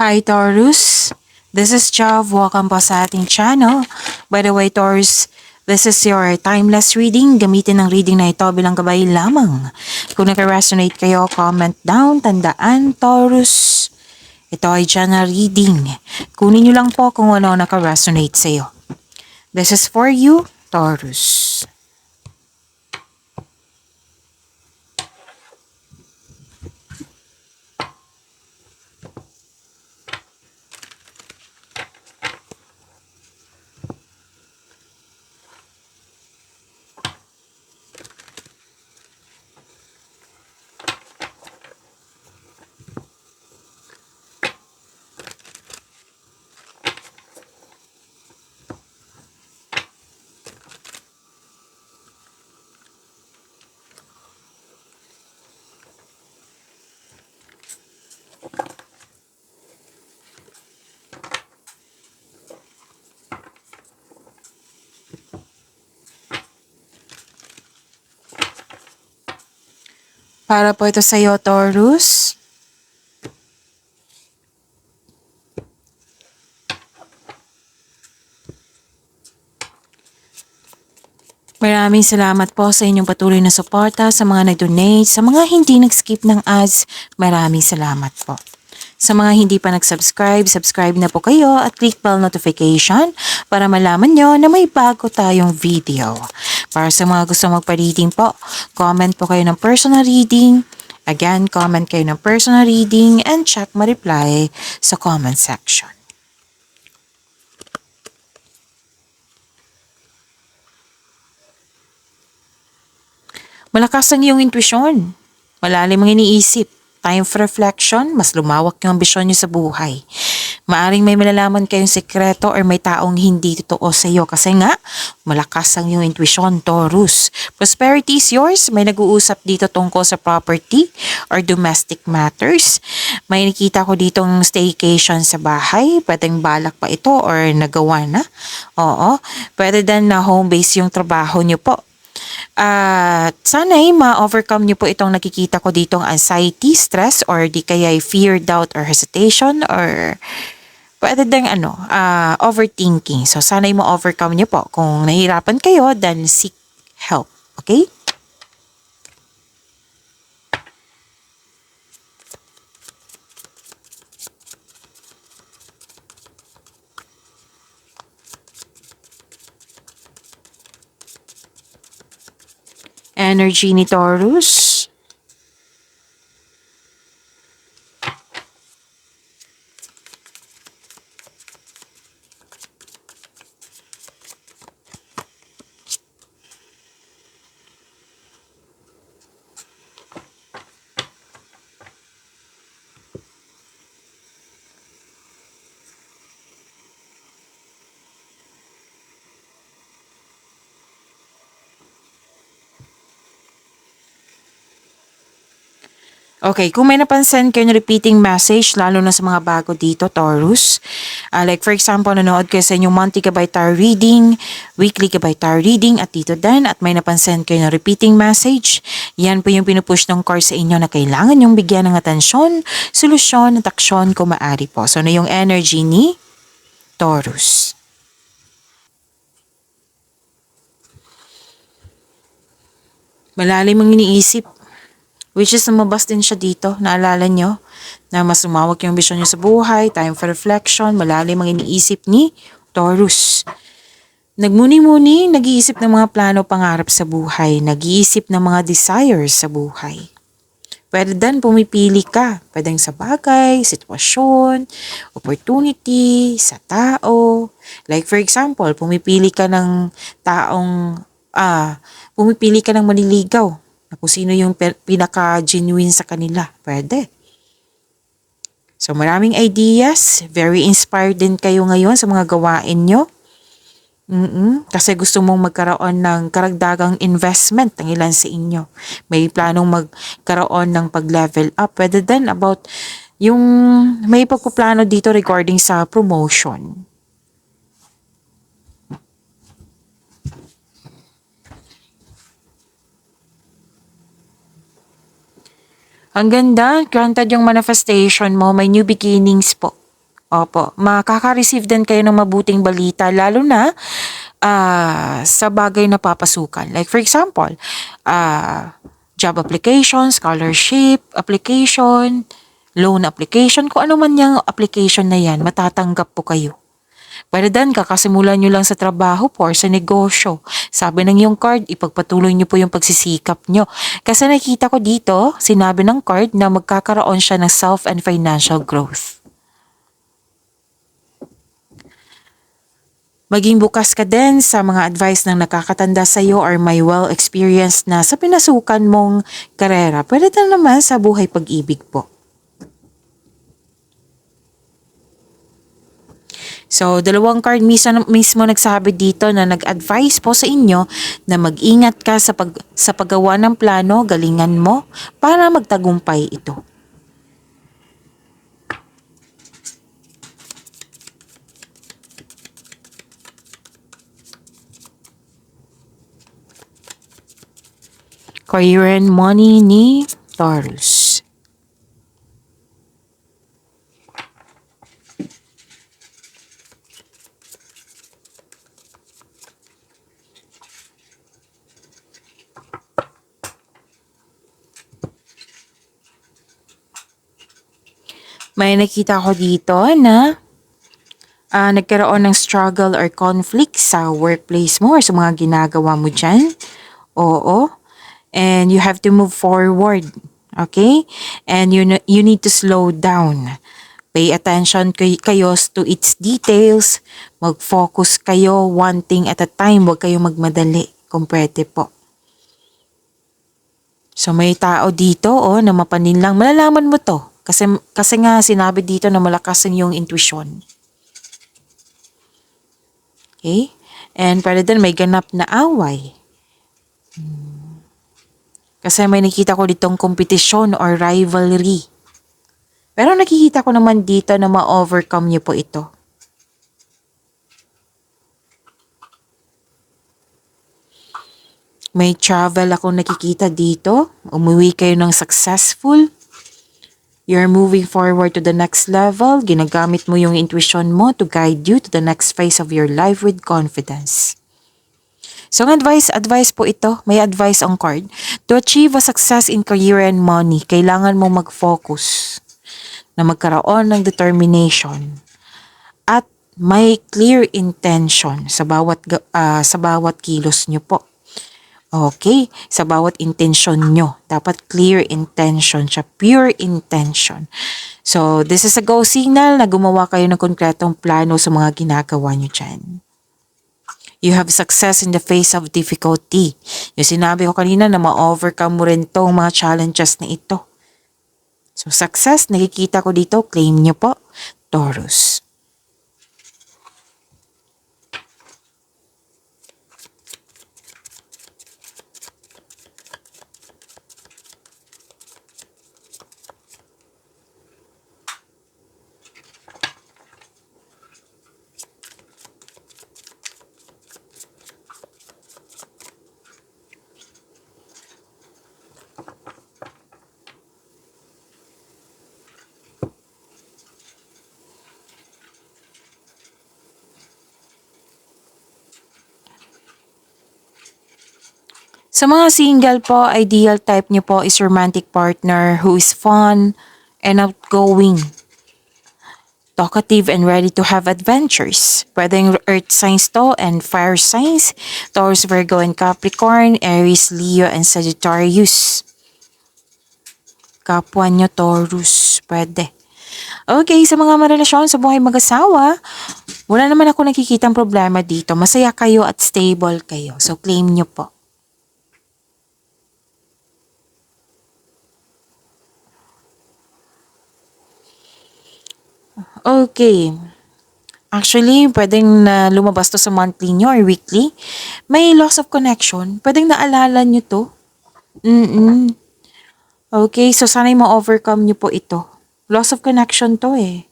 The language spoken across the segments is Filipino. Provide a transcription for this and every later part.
Hi Taurus, this is Jav. Welcome po sa ating channel. By the way Taurus, this is your timeless reading. Gamitin ang reading na ito bilang gabay lamang. Kung nag-resonate kayo, comment down. Tandaan Taurus, ito ay general reading. Kunin nyo lang po kung ano naka-resonate sa iyo. This is for you, Taurus. Para po ito sa iyo, Taurus. Maraming salamat po sa inyong patuloy na suporta, sa mga nag-donate, sa mga hindi nag-skip ng ads, maraming salamat po. Sa mga hindi pa nag-subscribe, subscribe na po kayo at click bell notification para malaman nyo na may bago tayong video. Para sa mga gusto magpa-reading po, comment po kayo ng personal reading. Again, comment kayo ng personal reading and check ma-reply sa comment section. Malakas ang iyong intuisyon. Malalim ang iniisip. Time for reflection, mas lumawak yung ambisyon niyo sa buhay. Maaring may malalaman kayong sekreto or may taong hindi totoo sa iyo kasi nga, malakas ang iyong intuisyon, Taurus. Prosperity is yours. May nag-uusap dito tungkol sa property or domestic matters. May nakita ko ditong staycation sa bahay. Pwedeng balak pa ito or nagawa na. Oo, pwede din na home base yung trabaho niyo po. At sana'y ma-overcome niyo po itong nakikita ko ditong anxiety, stress, or di kaya fear, doubt, or hesitation, or pwede ding overthinking. So sana'y ma-overcome niyo po. Kung nahihirapan kayo, then seek help. Okay? Energy ni Taurus. Okay, kung may napansin kayo na repeating message, lalo na sa mga bago dito, Taurus. Like for example, nanood kayo sa inyong monthly gabay tarot reading, weekly gabay tarot reading, at dito din, at may napansin kayo na repeating message, yan po yung pinupush ng course sa inyo na kailangan yung bigyan ng atensyon, solusyon, at aksyon kung maaari po. So, na yung energy ni Taurus. Malalim ang iniisip. Which is lumabas din siya dito, naalala nyo, na mas lumawak yung vision nyo sa buhay, time for reflection, malalim ang iniisip ni Taurus. Nagmuni-muni, nag-iisip ng mga plano pangarap sa buhay, nag-iisip ng mga desires sa buhay. Pwede din pumipili ka, pwedeng sa bagay, sitwasyon, opportunity, sa tao. Like for example, pumipili ka ng manliligaw. Kung sino yung pinaka-genuine sa kanila. Pwede. So maraming ideas. Very inspired din kayo ngayon sa mga gawain nyo. Kasi gusto mong magkaroon ng karagdagang investment ng ilan sa inyo. May planong magkaroon ng pag-level up. Pwede din about yung may pagkuplano dito regarding sa promotion. Ang ganda, granted yung manifestation mo, may new beginnings po. Opo, makaka-receive din kayo ng mabuting balita lalo na sa bagay na papasukan. Like for example, job application, scholarship application, loan application, kung ano man yung application na yan, matatanggap po kayo. Pwede din, kakasimulan nyo lang sa trabaho po or sa negosyo. Sabi ng yung card, ipagpatuloy nyo po yung pagsisikap nyo. Kasi nakita ko dito, sinabi ng card na magkakaroon siya ng self and financial growth. Maging bukas ka din sa mga advice ng nakakatanda sa iyo or may well-experienced na sa pinasukan mong karera. Pwede din naman sa buhay pag-ibig po. So, dalawang card mismo nagsabi dito na nag-advise po sa inyo na mag-ingat ka sa paggawa ng plano, galingan mo para magtagumpay ito. Career and money ni Taurus. May nakita ko dito na nagkaroon ng struggle or conflict sa workplace mo or sa mga ginagawa mo dyan. Oo. And you have to move forward. Okay? And you need to slow down. Pay attention kayo to its details. Mag-focus kayo one thing at a time. Huwag kayo magmadali kung pwede po. So may tao dito na mapanin lang. Malalaman mo to. Kasi nga sinabi dito na malakas yung intuition. Okay? And pwede din may ganap na away. Kasi may nakita ko ditong competition or rivalry. Pero nakikita ko naman dito na ma-overcome niyo po ito. May travel ako nakikita dito. Umuwi kayo ng successful. You're moving forward to the next level. Ginagamit mo yung intuition mo to guide you to the next phase of your life with confidence. So, ang advice po ito, may advice ang card. To achieve a success in career and money, kailangan mo mag-focus na magkaroon ng determination at may clear intention sa bawat kilos nyo po. Okay, sa bawat intention nyo, dapat clear intention siya, pure intention. So, this is a go signal na gumawa kayo ng konkretong plano sa mga ginagawa nyo dyan. You have success in the face of difficulty. Yung sinabi ko kanina na ma-overcome mo rin tong mga challenges na ito. So, success, nakikita ko dito, claim nyo po, Taurus. Sa mga single po, ideal type niyo po is romantic partner who is fun and outgoing, talkative and ready to have adventures. Pwedeng earth signs to and fire signs, Taurus, Virgo, and Capricorn, Aries, Leo, and Sagittarius. Kapwa nyo, Taurus. Pwede. Okay, sa mga marelasyon sa buhay mag-asawa, wala naman ako nakikitang problema dito. Masaya kayo at stable kayo. So, claim nyo po. Okay. Actually, pwedeng na lumabas to sa monthly nyo or weekly. May loss of connection. Pwedeng naalala nyo to. Okay, so sana'y ma-overcome nyo po ito. Loss of connection to eh.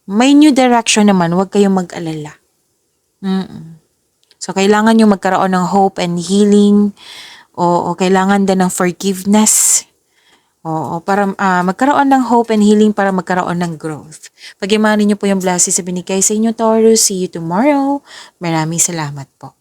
May new direction naman, huwag kayong mag-alala. So, kailangan nyo magkaroon ng hope and healing. O kailangan din ng forgiveness. Oo, para magkaroon ng hope and healing para magkaroon ng growth. Pagyamanin niyo po yung blessings sa binigay sa inyo, Taurus. See you tomorrow. Maraming salamat po.